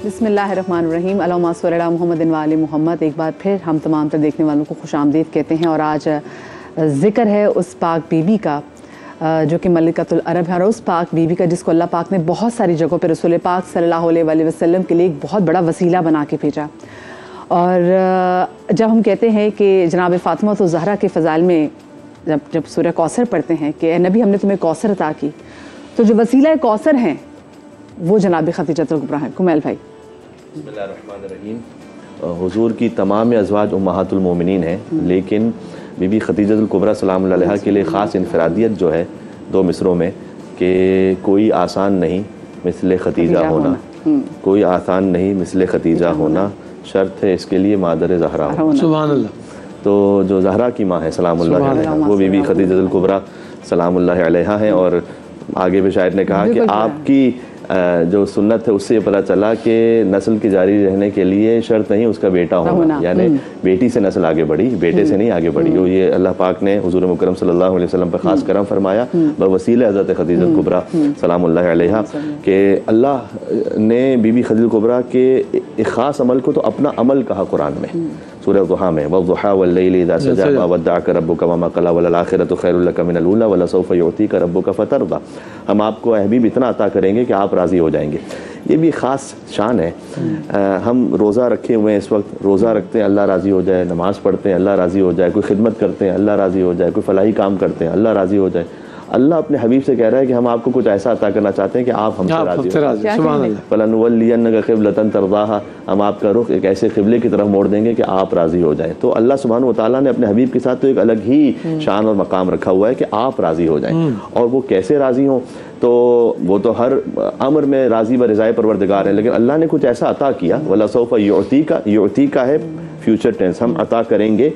بسم اللہ الرحمن الرحیم، اللہم صلی علی محمد و آل محمد۔ ایک بار پھر ہم تمام تر دیکھنے والوں کو خوش آمدید کہتے ہیں، اور آج ذکر ہے اس پاک بی بی کا جو کہ ملکۃ العرب ہے، اور اس پاک بی بی کا جس کو اللہ پاک نے بہت ساری جگہوں پہ رسول پاک صلی اللہ علیہ وسلم کے لیے ایک بہت بڑا وسیلہ بنا کے بھیجا۔ اور جب ہم کہتے ہیں کہ جناب فاطمہ الزہرا کے فضائل میں جب سورہ کوثر پڑھتے ہیں کہ اے نبی ہم نے تمہیں کوثر عطا کی، تو جو وسیلہ کوثر ہیں وہ جناب خدیجہ الکبریٰ ہیں۔ کمیل بھائی۔ بسم اللہ الرحمن الرحیم۔ حضور کی تمام ازواج امہات المومنین ہیں، لیکن بی بی خدیجہ الکبریٰ سلام اللہ علیہا کے لیے خاص انفرادیت جو ہے دو مصروں میں کہ کوئی آسان نہیں مثل خدیجہ ہونا، کوئی آسان نہیں مثل خدیجہ ہونا، شرط ہے اس کے لیے مادر زہرا ہونا۔ سبحان اللہ۔ تو جو زہرا کی ماں ہے سلام اللہ علیہا، وہ بی بی خدیجہ الکبریٰ سلام اللہ علیہا ہیں۔ اور آگے بھی شاعر نے کہا کہ آپ کی جو سنت ہے اس سے یہ پتہ چلا کہ نسل کی جاری رہنے کے لیے شرط نہیں اس کا بیٹا ہونا، یعنی بیٹی سے نسل آگے بڑھی، بیٹے سے نہیں آگے بڑھی۔ یہ اللہ پاک نے حضور مکرم صلی اللہ علیہ وسلم پر خاص کرم فرمایا بوسیلہ حضرت خدیجہ الکبریٰ سلام اللہ علیہا کہ اللہ نے بی بی خدیجہ الکبریٰ کے ایک خاص عمل کو تو اپنا عمل کہا قرآن میں، سورہ ضحیٰ میں، وَالضُّحَىٰ وَاللَّيْلِ إِذَا سَجَىٰ مَا وَدَّعَكَ رَبُّكَ وَمَا قَلَىٰ وَلَلْآخِرَةُ خَيْرٌ لَكَ مِنَ الْأُولَىٰ وَلَسَوْفَ يُعْطِيكَ رَبُّكَ فَتَرْضَىٰ۔ ہم آپ کو اے حبیب اتنا عطا کریں گے کہ آپ راضی ہو جائیں گے۔ یہ بھی خاص شان ہے۔ ہم روزہ رکھے ہوئے ہیں اس وقت، روزہ رکھتے ہیں اللہ راضی ہو جائے، نماز پڑھتے ہیں اللہ راضی ہو جائے، کوئی خدمت کرتے ہیں اللہ راضی ہو جائے، کوئی فلاحی کام کرتے ہیں اللہ راضی ہو جائے۔ اللہ اپنے حبیب سے کہہ رہا ہے کہ ہم آپ کو کچھ ایسا عطا کرنا چاہتے ہیں کہ آپ ہم سے راضی ہو۔ سبحان اللہ۔ فَلَنُوَلِّيَنَّكَ قِبْلَةً تَرْضَاهَا، ہم آپ کا رخ ایک ایسے قبلے کی طرف موڑ دیں گے کہ آپ راضی ہو جائیں۔ تو اللہ سبحانہ وتعالیٰ نے اپنے حبیب کے ساتھ تو ایک الگ ہی شان اور مقام رکھا ہوا ہے کہ آپ راضی ہو جائیں۔ اور وہ کیسے راضی ہوں؟ تو وہ تو ہر امر میں راضی و رضائے پروردگار ہیں، لیکن اللہ نے کچھ ایسا عطا کیا، وَلَسَوْفَ يُعْطِيكَ، يُعْطِيكَ ہے فیوچر ٹینس، ہم عطا کریں گے۔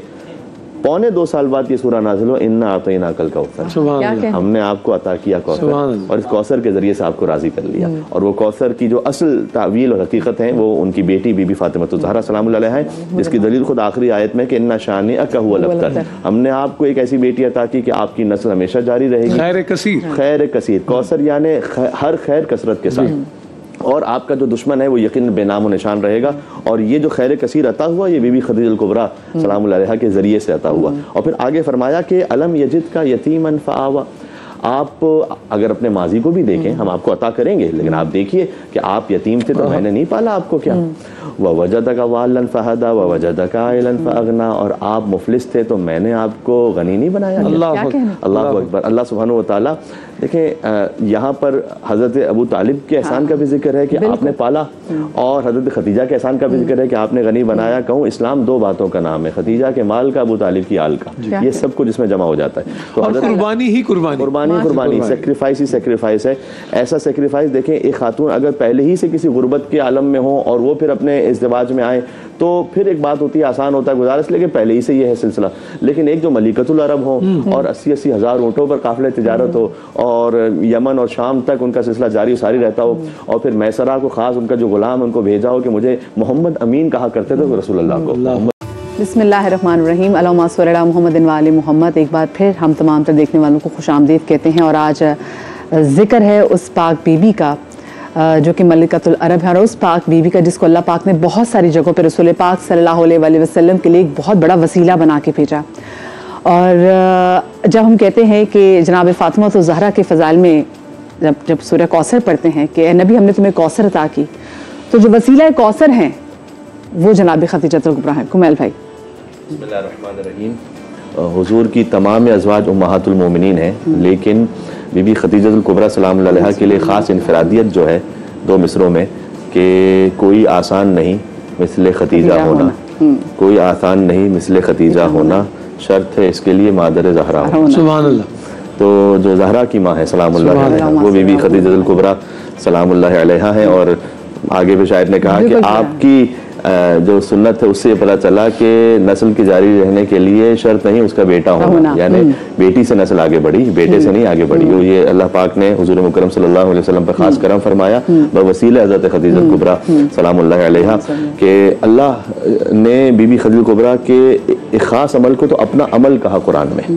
2.25 سال بعد یہ سورہ نازل ہوا، اِنَّا أَعْطَيْنَاكَ الْكَوْثَرَ، ہم نے آپ کو عطا کیا کوثر، اور اس کوثر کے ذریعے سے آپ کو راضی کر لیا۔ اور وہ کوثر کی جو اصل تعویل اور حقیقت ہے وہ ان کی بیٹی بی بی فاطمہ الزہرا سلام اللہ علیہا ہے، جس کی دلیل خود آخری آیت میں کہ اِنَّ شَانِئَكَ هُوَ الْأَبْتَرُ، ہم نے آپ کو ایک ایسی بیٹی عطا کی کہ آپ کی نسل ہمیشہ جاری رہے گی، خیر کثیر، خیر کثیر، کوثر یعنی ہر خیر کثرت کے ساتھ، اور آپ کا جو دشمن ہے وہ یقین بے نام و نشان رہے گا۔ اور یہ جو خیر کثیر عطا ہوا یہ بی بی خدیجہ الکبریٰ سلام اللہ علیہا کے ذریعے سے عطا ہوا۔ اور پھر آگے فرمایا کہ الم یجد کا یتیما فآویٰ، آپ اگر اپنے ماضی کو بھی دیکھیں، ہم آپ کو عطا کریں گے، لیکن آپ دیکھیے کہ آپ یتیم تھے تو میں نے نہیں پالا آپ کو، کیا وَوَجَدَكَ ضَالًّا فَهَدَىٰ وَوَجَدَكَ عَائِلًا فَأَغْنَىٰ، اور آپ مفلس تھے تو میں نے آپ کو غنی نہیں بنایا۔ اللہ اکبر۔ اللہ سبحانہ وتعالیٰ دیکھیں یہاں پر حضرت ابو طالب کے احسان کا بھی ذکر ہے کہ آپ نے پالا، اور حضرت خدیجہ کے احسان کا بھی ذکر ہے کہ آپ نے غنی بنایا۔ کہوں اسلام دو باتوں کا نام ہے، خدیجہ کے مال کا، ابو طالب کی آل کا، یہ سب کچھ اس میں جمع ہو جاتا ہے۔ تو قربانی ہی قربانی، سیکریفائس ہی سیکریفائس ہے۔ ایسا سیکریفائس دیکھیں، ایک خاتون اگر پہلے ہی سے کسی غربت کے عالم میں ہو اور وہ پھر اپنے ازدواج میں آئیں تو پھر ایک بات ہوتی ہے، آسان ہوتا ہے گزارش، لیکن پہلے ہی سے یہ ہے سلسلہ۔ لیکن ایک جو ملکۃ العرب ہو اور 80 ہزار اونٹوں پر قافلہ تجارت ہو، اور یمن اور شام تک ان کا سلسلہ جاری ساری رہتا ہو، اور پھر میسرہ کو خاص ان کا جو غلام ان کو بھیجا ہو کہ مجھے محمد امین کہا کرتے تھے رسول اللہ کو۔ بسم اللہ الرحمن الرحیم، اللہم صلی علی محمد و آل محمد۔ ایک بار پھر ہم تمام تر دیکھنے والوں کو خوش آمدید کہتے ہیں، اور آج ذکر ہے اس پاک بی بی کا جو کہ ملکۃ العرب ہے، اور اس پاک بی بی کا جس کو اللہ پاک نے بہت ساری جگہوں پہ رسول پاک صلی اللہ علیہ وسلم کے لیے ایک بہت بڑا وسیلہ بنا کے بھیجا۔ اور جب ہم کہتے ہیں کہ جناب فاطمہ الزہرا کے فضائل میں جب سورہ کوثر پڑھتے ہیں کہ اے نبی ہم نے تمہیں کوثر عطا کی، تو جو وسیلہ کوثر ہیں وہ جناب خدیجہ الکبریٰ ہیں۔ کمیل بھائی۔ بسم اللہ الرحمن الرحیم۔ حضور کی تمام ازواج امہات المومنین ہیں، لیکن بی بی خدیجہ الکبریٰ سلام اللہ علیہا کے لیے خاص انفرادیت جو ہے دو مصروں میں کہ کوئی آسان نہیں مثل خدیجہ ہونا، کوئی آسان نہیں مثل خدیجہ ہونا، شرط ہے اس کے لیے مادر زہرا ہونا۔ سبحان اللہ۔ تو جو زہرا کی ماں ہے سلام اللہ علیہا، وہ بی بی خدیجہ الکبریٰ سلام اللہ علیہا ہیں۔ اور آگے بھی شاعر نے کہا کہ آپ کی جو سنت ہے اس سے یہ پتہ چلا کہ نسل کی جاری رہنے کے لیے شرط نہیں اس کا بیٹا ہونا، یعنی بیٹی سے نسل آگے بڑھی، بیٹے سے نہیں آگے بڑھی۔ یہ اللہ پاک نے حضور مکرم صلی اللہ علیہ وسلم پر خاص کرم فرمایا بوسیلہ حضرت خدیجہ الکبریٰ سلام اللہ علیہا کہ اللہ نے بی بی خدیجہ الکبریٰ کے ایک خاص عمل کو تو اپنا عمل کہا قرآن میں،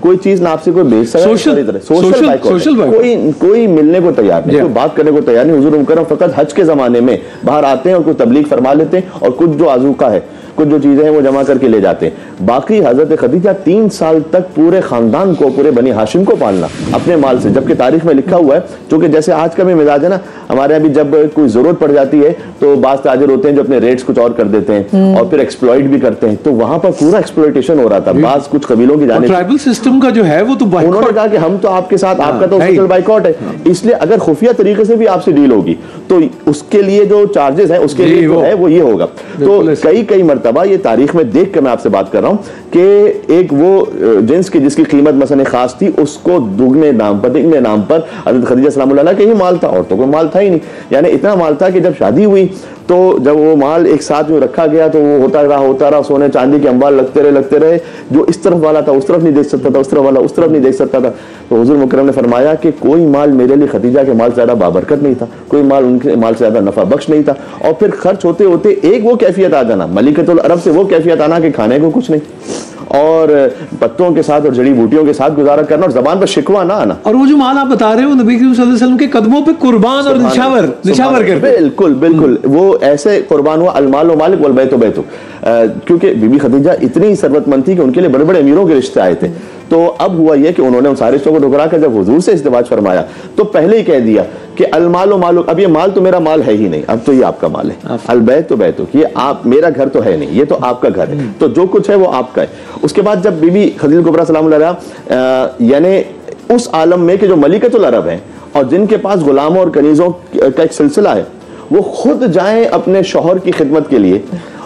کوئی چیز نہ آپ سے کوئی بیچ سکتا ہے, سوشل بائیکاٹ, کوئی ملنے کو تیار نہیں, کوئی بات کرنے کو تیار نہیں. حضور مکرم فقط حج کے زمانے میں باہر آتے ہیں اور کوئی تبلیغ فرما لیتے ہیں اور کچھ جو آذوقہ ہے, کچھ جو چیزیں ہیں وہ جمع کر کے لے جاتے ہیں. باقی حضرت خدیجہ 3 سال تک پورے خاندان کو, پورے بنی ہاشم کو پالنا اپنے مال سے, جبکہ تاریخ میں لکھا ہوا ہے, چونکہ جیسے آج کا بھی مزاج ہے نا ہمارے یہاں بھی, جب کوئی ضرورت پڑ جاتی ہے تو بعض تاجر ہوتے ہیں جو اپنے ریٹس کچھ اور کر دیتے ہیں اور پھر ایکسپلائٹ بھی کرتے ہیں, تو وہاں پر پورا ایکسپلوئٹیشن ہو رہا تھا بعض کچھ قبیلوں کی جانب. ٹرائبل سسٹم کا جو ہے وہ تو انہوں نے کہا کہ ہم تو آپ کے ساتھ, آپ کا تو سوشل بائیکاٹ ہے, اس لیے اگر خفیہ طریقے سے بھی آپ سے ڈیل ہوگی تو اس کے لیے جو چارجز ہیں اس کے لیے جو ہے وہ یہ ہوگا. تو کئی مرتبہ یہ تاریخ میں دیکھ کر میں آپ سے بات کر رہا ہوں کہ ایک وہ جنس کی جس کی قیمت مثلا خاص تھی, اس کو دگنے نام پر دگنے نام پر حضرت خدیجہ سلام اللہ علیہ کا ہی مال تھا, عورتوں کو مال تھا ہی نہیں. یعنی اتنا مال تھا کہ جب شادی ہوئی تو جب وہ مال ایک ساتھ جو رکھا گیا تو وہ ہوتا رہا, سونے چاندی کے انبار لگتے رہے, جو اس طرف والا تھا اس طرف نہیں دیکھ سکتا تھا, اس طرف والا اس طرف نہیں دیکھ سکتا تھا. تو حضور مکرم نے فرمایا کہ کوئی مال میرے لیے خدیجہ کے مال سے زیادہ بابرکت نہیں تھا, کوئی مال ان کے مال سے زیادہ نفع بخش نہیں تھا. اور پھر خرچ ہوتے ہوتے ایک وہ کیفیت آ جانا, ملکۃ العرب سے وہ کیفیت آنا کہ کھانے کو کچھ نہیں اور پتوں کے ساتھ اور جڑی بوٹیوں کے ساتھ گزارا کرنا اور زبان پر شکوہ نہ آنا. اور وہ جو مال آپ بتا رہے ہو نبی کریم صلی اللہ علیہ وسلم کے قدموں پہ قربان اور نشاور کرتے. بالکل وہ ایسے قربان ہوا, المال و مالک والبیت و بیت, کیونکہ بی بی خدیجہ اتنی ثروت مند تھی کہ ان کے لیے بڑے بڑے امیروں کے رشتے آئے تھے. تو اب ہوا یہ کہ انہوں نے ان سارے رشتوں کو ٹھکرا کر جب حضور سے ازدواج فرمایا تو پہلے ہی کہہ دیا کہ المال و مالک, اب یہ مال تو میرا مال ہے ہی نہیں, اب تو یہ آپ کا مال ہے. البیت و بیتک, یہ آپ, میرا گھر تو ہے نہیں, یہ تو آپ کا گھر ہے, تو جو کچھ ہے وہ آپ کا ہے. اس کے بعد جب بی بی خدیجہ کبریٰ سلام اللہ علیہا یعنی اس عالم میں کہ جو ملکۃ العرب ہیں اور جن کے پاس غلاموں اور کنیزوں کا ایک سلسلہ ہے, وہ خود جائیں اپنے شوہر کی خدمت کے لیے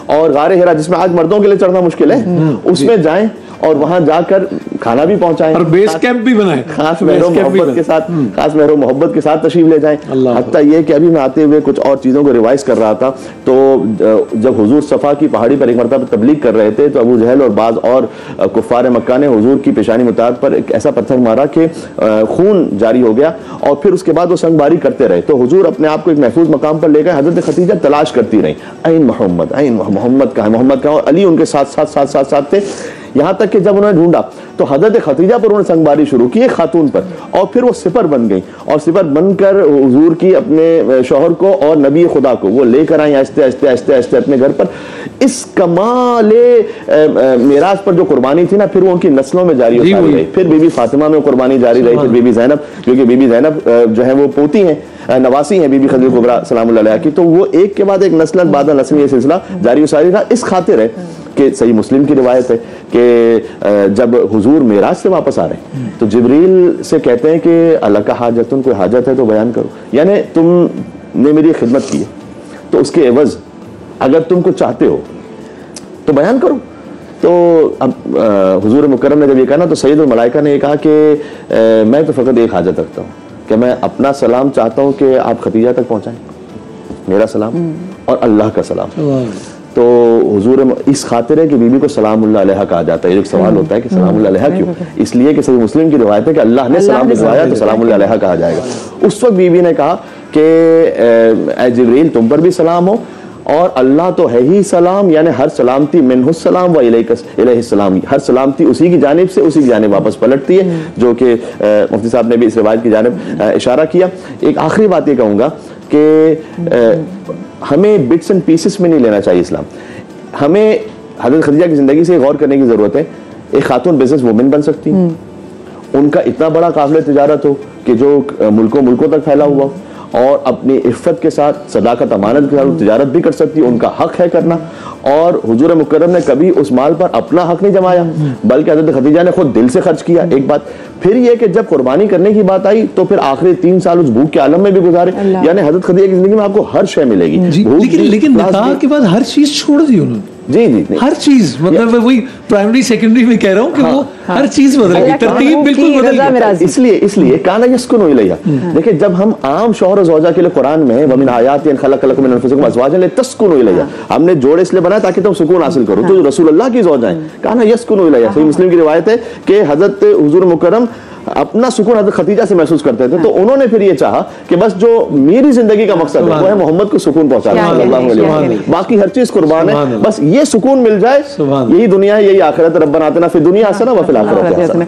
اور غار حرا جس میں آج مردوں کے لیے چڑھنا مشکل ہے اس میں جائیں اور وہاں جا کر کھانا بھی پہنچائیں اور بیس کیمپ بھی بنائیں, خاص مہر و محبت کے ساتھ تشریف لے جائیں. حتیٰ یہ کہ ابھی میں آتے ہوئے کچھ اور چیزوں کو ریوائز کر رہا تھا, تو جب حضور صفا کی پہاڑی پر ایک مرتبہ تبلیغ کر رہے تھے تو ابو جہل اور بعض اور کفار مکہ نے حضور کی پیشانی متعدد پر ایک ایسا پتھر مارا کہ خون جاری ہو گیا اور پھر اس کے بعد وہ سنگ باری کرتے رہے. تو حضور اپنے آپ کو ایک محفوظ مقام پر لے گئے. حضرت خدیجہ تلاش کرتی رہیں, این محمد کہاں ہے, محمد کہاں, اور علی ان کے ساتھ تھے. یہاں تک کہ جب انہوں نے ڈھونڈا تو حضرت خدیجہ پر انہوں نے سنگ باری شروع کی, ایک خاتون پر, اور پھر وہ سپر بن گئی اور سپر بن کر حضور کی اپنے شوہر کو اور نبی خدا کو وہ لے کر آئیں آہستہ اپنے گھر پر. اس کمال میراث پر جو قربانی تھی نا, پھر وہ ان کی نسلوں میں جاری ہوتی رہی. پھر بی بی فاطمہ میں قربانی جاری رہی, پھر بی بی زینب, کیونکہ بی بی زینب جو ہے وہ پوتی ہیں, نواسی ہیں بی بی خدیجہ کبریٰ سلام اللہ علیہا کی, تو وہ ایک کے بعد ایک نسل بعد نسل یہ سلسلہ جاری و ساری رہا. اس خاطر ہے کہ صحیح مسلم کی روایت ہے کہ جب حضور معراج سے واپس آ رہے ہیں تو جبریل سے کہتے ہیں کہ اللہ کا حاجتن, کوئی حاجت ہے تو بیان کرو, یعنی تم نے میری خدمت کی ہے تو اس کے عوض اگر تم کو چاہتے ہو تو بیان کرو. تو اب حضور مکرم نے جب یہ کہا نا تو سید الملائکہ نے یہ کہا کہ میں تو فقط ایک حاجت رکھتا ہوں کہ میں اپنا سلام چاہتا ہوں کہ آپ خدیجہ تک پہنچائیں, میرا سلام اور اللہ کا سلام. تو حضور اس خاطر ہے کہ بی بی کو سلام اللہ علیہ کہا جاتا ہے. ایک سوال ہوتا ہے کہ سلام اللہ علیہ کیوں؟ اس لیے کہ صحیح مسلم کی روایت ہے کہ اللہ نے سلام بھجوایا تو سلام اللہ علیہ کہا جائے گا. اس وقت بی بی نے کہا کہ اے جبریل تم پر بھی سلام ہو اور اللہ تو ہے ہی سلام, یعنی ہر سلامتی منہ السلام و الیہ السلام, ہر سلامتی اسی کی جانب سے اسی کی جانب واپس پلٹتی ہے, جو کہ مفتی صاحب نے بھی اس روایت کی جانب اشارہ کیا. ایک آخری بات یہ کہوں گا کہ ہمیں بٹس اینڈ پیسز میں نہیں لینا چاہیے اسلام. ہمیں حضرت خدیجہ کی زندگی سے غور کرنے کی ضرورت ہے. ایک خاتون بزنس وومن بن سکتی, ان کا اتنا بڑا قافلہ تجارت ہو کہ جو ملکوں تک پھیلا ہوا, اور اپنی عفت کے ساتھ, صداقت, امانت کے ساتھ تجارت بھی کر سکتی, ان کا حق ہے کرنا. اور حضور مکرم نے کبھی اس مال پر اپنا حق نہیں جمایا بلکہ حضرت خدیجہ نے خود دل سے خرچ کیا. ایک بات پھر یہ کہ جب قربانی کرنے کی بات آئی تو پھر آخری 3 سال اس بھوک کے عالم میں بھی گزارے, یعنی حضرت خدیجہ کی زندگی میں آپ کو ہر شے ملے گی. لیکن نکاح کے بعد ہر چیز چھوڑ دی انہوں نے. جی ہر چیز, مطلب وہی پرائمری سیکنڈری میں کہہ رہا ہوں کہ وہ ہر چیز بدل گئی, ترتیب بالکل بدل گئی. اس لیے کانا یسکنوا الیہا. دیکھیں جب ہم عام شوہر و زوجہ کے لیے قرآن میں ومن آیات ان خلق لکم من انفسکم ازواجا لتسکنوا الیہا, ہم نے جوڑے اس لیے بنایا تاکہ تم سکون حاصل کرو. تو رسول اللہ کی زوجہ ہیں, کانا یسکنوا الیہا. صحیح مسلم کی روایت ہے کہ حضرت حضور مکرم اپنا سکون حضرت خدیجہ سے محسوس کرتے تھے, تو انہوں نے پھر یہ چاہا کہ بس جو میری زندگی کا مقصد ہے وہ ہے محمد کو سکون پہنچانا صلی اللہ علیہ وسلم, باقی ہر چیز قربان ہے, بس یہ سکون مل جائے, یہی دنیا ہے یہی آخرت. ربنا آتنا فی الدنیا حسنہ وفی الآخرۃ حسنہ.